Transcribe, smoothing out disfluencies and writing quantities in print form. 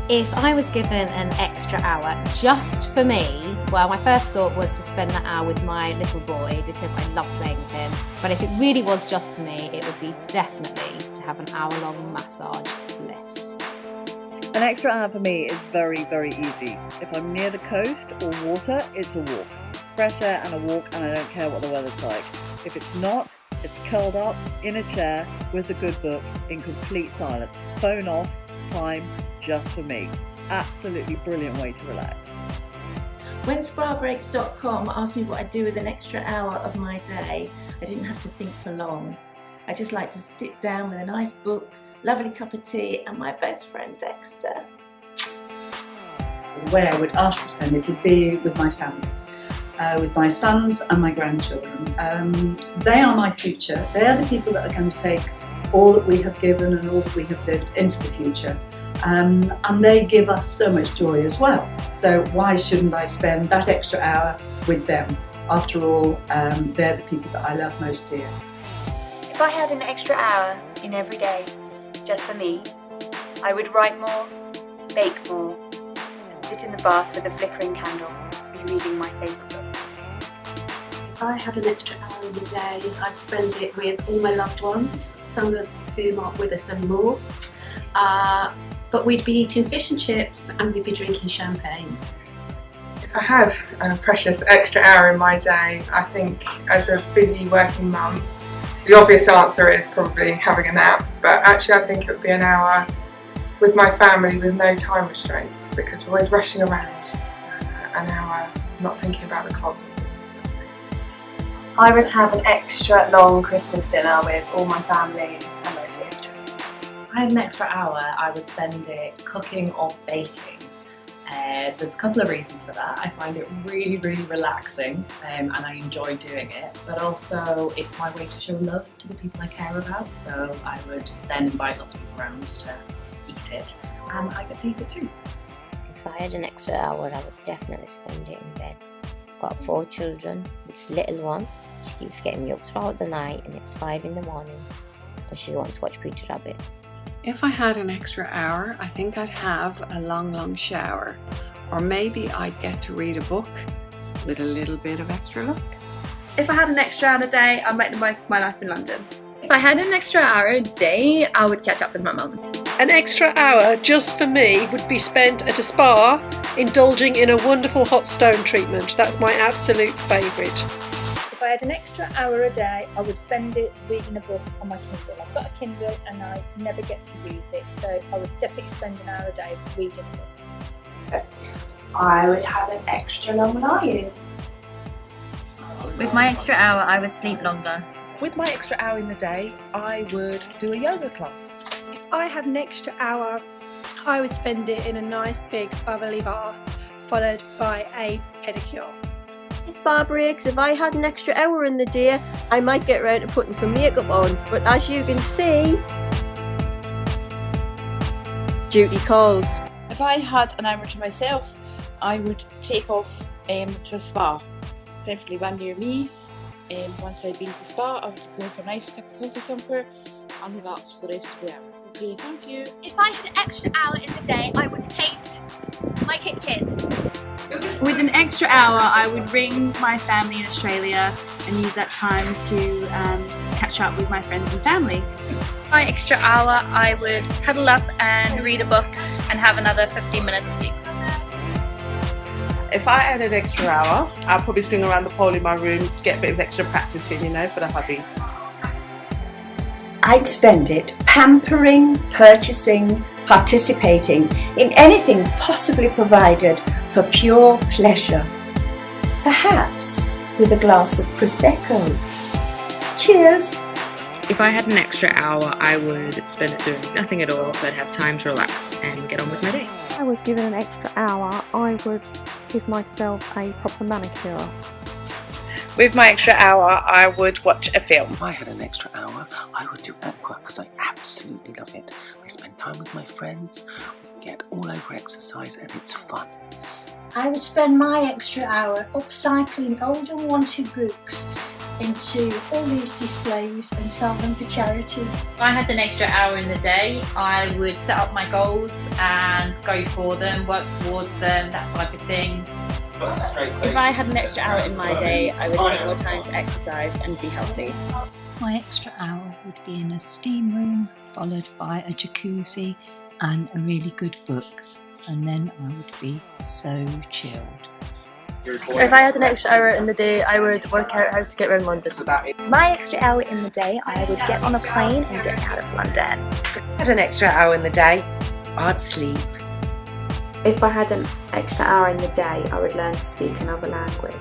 If I was given an extra hour just for me, well, my first thought was to spend that hour with my little boy because I love playing with him. But if it really was just for me, it would be definitely to have an hour-long massage bliss. An extra hour for me is very, very easy. If I'm near the coast or water, it's a walk. Fresh air and a walk, and I don't care what the weather's like. If it's not, it's curled up in a chair with a good book in complete silence. Phone off, time just for me. Absolutely brilliant way to relax. When Spabreaks.com asked me what I'd do with an extra hour of my day, I didn't have to think for long. I just like to sit down with a nice book, lovely cup of tea, and my best friend Dexter. The way I would ask to spend it would be with my family, with my sons and my grandchildren. They are my future. They are the people that are going to take all that we have given and all that we have lived into the future. And they give us so much joy as well. So why shouldn't I spend that extra hour with them? After all, they're the people that I love most dear. If I had an extra hour in every day, just for me, I would write more, bake more, and sit in the bath with a flickering candle, rereading my favourite book. If I had an extra hour in the day, I'd spend it with all my loved ones, some of whom aren't with us anymore. But we'd be eating fish and chips and we'd be drinking champagne. If I had a precious extra hour in my day, I think as a busy working mum, the obvious answer is probably having a nap, but actually I think it would be an hour with my family with no time restraints, because we're always rushing around. An hour not thinking about the clock. I would have an extra long Christmas dinner with all my family and motivate. If I had an extra hour, I would spend it cooking or baking. There's a couple of reasons for that. I find it really, really relaxing and I enjoy doing it, but also it's my way to show love to the people I care about, so I would then invite lots of people around to eat it, and I get to eat it too. If I had an extra hour, I would definitely spend it in bed. I've got 4 children. This little one, she keeps getting me up throughout the night and it's 5 in the morning and she wants to watch Peter Rabbit. If I had an extra hour, I think I'd have a long shower, or maybe I'd get to read a book with a little bit of extra luck. If I had an extra hour a day, I'd make the most of my life in London. If I had an extra hour a day, I would catch up with my mum. An extra hour just for me would be spent at a spa, indulging in a wonderful hot stone treatment. That's my absolute favourite. If I had an extra hour a day, I would spend it reading a book on my Kindle. I've got a Kindle and I never get to use it, so I would definitely spend an hour a day reading a book. I would have an extra long night. With my extra hour, I would sleep longer. With my extra hour in the day, I would do a yoga class. If I had an extra hour, I would spend it in a nice big bubbly bath, followed by a pedicure. Spabreaks, if I had an extra hour in the day, I might get round to putting some makeup on, but as you can see, duty calls. If I had an hour to myself, I would take off to a spa, preferably one near me. Once I'd been to the spa, I would go for a nice cup of coffee somewhere and relax for the rest of the hour. Okay, thank you. If I had an extra hour in the day, I would paint my kitchen. With an extra hour, I would ring my family in Australia and use that time to catch up with my friends and family. My extra hour, I would cuddle up and read a book and have another 15 minutes sleep. If I had an extra hour, I'd probably swing around the pole in my room to get a bit of extra practice in, for the hubby. I'd spend it pampering, purchasing, participating in anything possibly provided for pure pleasure. Perhaps with a glass of Prosecco. Cheers! If I had an extra hour, I would spend it doing nothing at all, so I'd have time to relax and get on with my day. If I was given an extra hour, I would give myself a proper manicure. With my extra hour, I would watch a film. If I had an extra hour, I would do aqua because I absolutely love it. I spend time with my friends, we get all over exercise and it's fun. I would spend my extra hour upcycling old unwanted books into all these displays and sell them for charity. If I had an extra hour in the day, I would set up my goals and go for them, work towards them, that type of thing. If I had an extra hour in my day, I would take more time to exercise and be healthy. My extra hour would be in a steam room, followed by a jacuzzi and a really good book, and then I would be so chilled. If I had an extra hour in the day, I would work out how to get around London. My extra hour in the day, I would get on a plane and get out of London. If I had an extra hour in the day, I'd sleep. If I had an extra hour in the day, I would learn to speak another language.